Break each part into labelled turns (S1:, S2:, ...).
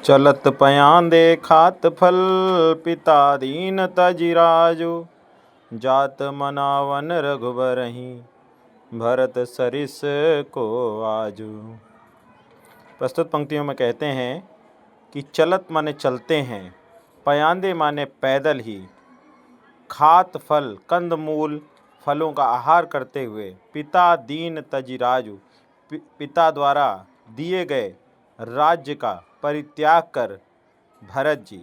S1: चलत पयांदे खात फल पिता दीन तजिराजु। जात मनावन रघुबरहि भरत सरिस को आजू। प्रस्तुत पंक्तियों में कहते हैं कि चलत माने चलते हैं, पयांदे माने पैदल ही, खात फल कंदमूल फलों का आहार करते हुए, पिता दीन तजिराजु पिता द्वारा दिए गए राज्य का परित्याग कर भरत जी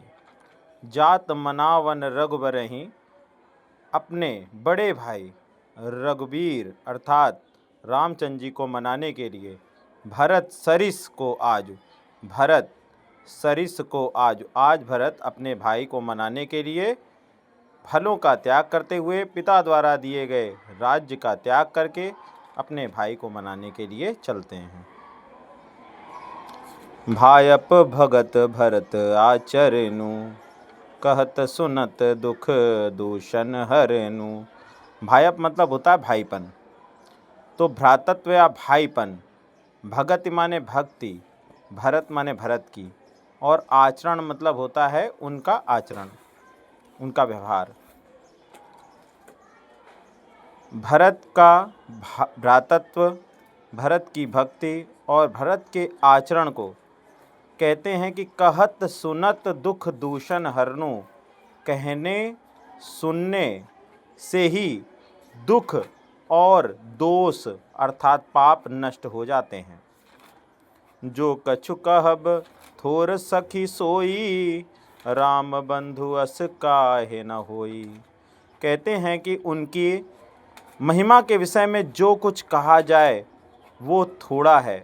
S1: जात मनावन रघुबरहि अपने बड़े भाई रघुवीर अर्थात रामचंद्र जी को मनाने के लिए भरत सरिस को आज भरत अपने भाई को मनाने के लिए फलों का त्याग करते हुए पिता द्वारा दिए गए राज्य का त्याग करके अपने भाई को मनाने के लिए चलते हैं। भायप भगत भरत आचरनु कहत सुनत दुख दूषण हरनु। भायप मतलब होता है भाईपन, तो भ्रातत्व या भाईपन, भगत माने भक्ति, भरत माने भरत की, और आचरण मतलब होता है उनका आचरण, उनका व्यवहार। भरत का भ्रातत्व, भरत की भक्ति और भरत के आचरण को कहते हैं कि कहत सुनत दुख दूषण हरनु। कहने सुनने से ही दुख और दोष अर्थात पाप नष्ट हो जाते हैं। जो कछु कहब थोर सखी सोई, राम बंधु अस काहे न होई। कहते हैं कि उनकी महिमा के विषय में जो कुछ कहा जाए वो थोड़ा है।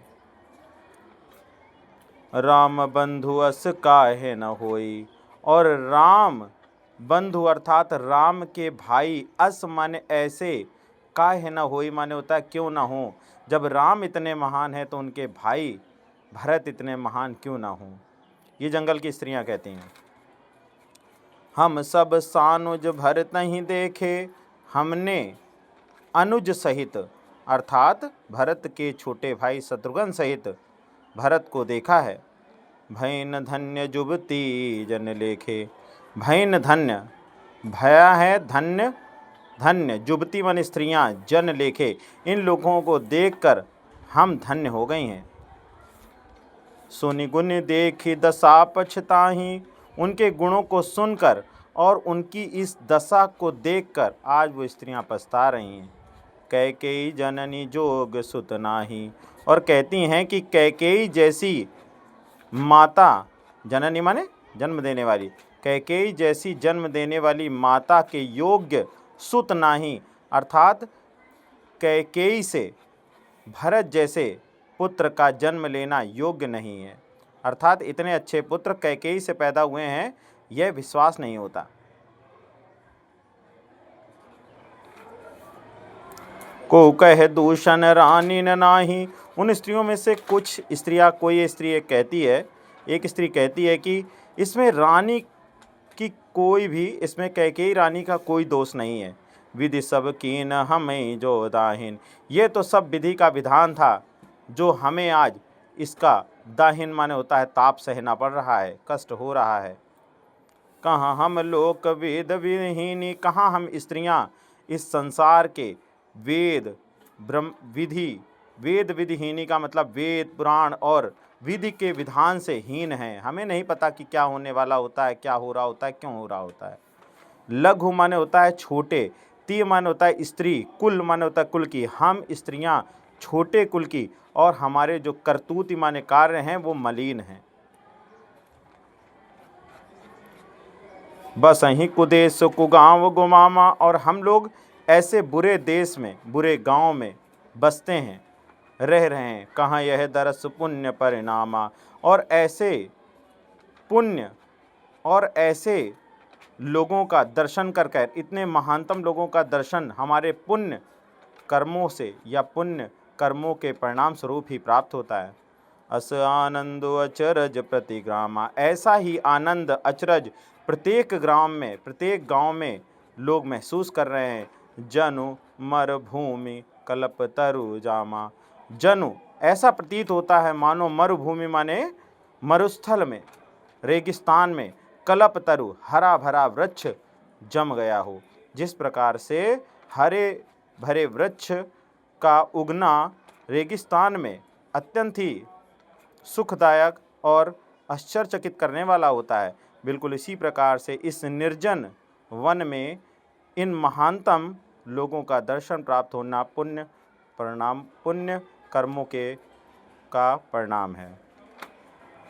S1: राम बंधु अस काहे न होई, और राम बंधु अर्थात राम के भाई, अस माने ऐसे, काहे न होई माने होता है क्यों ना हो। जब राम इतने महान हैं तो उनके भाई भरत इतने महान क्यों ना हो। ये जंगल की स्त्रियां कहती हैं। हम सब सानुज भरत ही देखे, हमने अनुज सहित अर्थात भरत के छोटे भाई शत्रुघ्न सहित भरत को देखा है। भैन धन्य जुबती जन लेखे, भैन धन्य, भया है धन्य, धन्य जुबती मन स्त्रियां, जन लेखे इन लोगों को देखकर हम धन्य हो गई हैं। सुनि गुण देखी दशा पछताही, उनके गुणों को सुनकर और उनकी इस दशा को देखकर आज वो स्त्रियां पछता रही हैं। कैकेयी जननी जोग सुत नाही, और कहती हैं कि कैकेयी जैसी माता, जननी माने जन्म देने वाली, कैकेयी जैसी जन्म देने वाली माता के योग्य सुत नाही अर्थात कैकेयी से भरत जैसे पुत्र का जन्म लेना योग्य नहीं है। अर्थात इतने अच्छे पुत्र कैकेयी से पैदा हुए हैं यह विश्वास नहीं होता। को कह दूषण रानी न नाही, उन स्त्रियों में से कुछ स्त्रियां, कोई स्त्री एक स्त्री कहती है कि इसमें रानी की कोई भी, इसमें कैकेयी रानी का कोई दोष नहीं है। विधि सब कीन हमें जो दाहिन, ये तो सब विधि का विधान था जो हमें आज इसका दाहिन माने होता है ताप सहना पड़ रहा है, कष्ट हो रहा है। कहाँ हम लोक वेद विहीनी, कहाँ हम स्त्रियां इस संसार के वेद ब्रह्म वेद विधिहीनी का मतलब वेद पुराण और विधि के विधान से हीन हैं। हमें नहीं पता कि क्या होने वाला होता है, क्या हो रहा होता है, क्यों हो रहा होता है। लघु माने होता है छोटे, ती माने होता है स्त्री, कुल माने होता है कुल की। हम स्त्रियां छोटे कुल की और हमारे जो करतूत माने कार्य हैं वो मलिन हैं। बस अहीं कुदेश कुगांव गुमामा, और हम लोग ऐसे बुरे देश में, बुरे गांव में बसते हैं, रह रहे हैं। कहाँ यह दरस पुण्य परिणामा, और ऐसे पुण्य और ऐसे लोगों का दर्शन कर कर, इतने महानतम लोगों का दर्शन हमारे पुण्य कर्मों से या पुण्य कर्मों के परिणाम स्वरूप ही प्राप्त होता है। अस आनंदो अचरज प्रतिग्रामा, ऐसा ही आनंद अचरज प्रत्येक ग्राम में, प्रत्येक गांव में लोग महसूस कर रहे हैं। जनु मरुभूमि कल्प तरु जामा, जनु ऐसा प्रतीत होता है मानो मरुभूमि माने मरुस्थल में रेगिस्तान में कल्पतरु हरा भरा वृक्ष जम गया हो। जिस प्रकार से हरे भरे वृक्ष का उगना रेगिस्तान में अत्यंत ही सुखदायक और आश्चर्यचकित करने वाला होता है, बिल्कुल इसी प्रकार से इस निर्जन वन में इन महानतम लोगों का दर्शन प्राप्त होना पुण्य कर्मों का परिणाम है।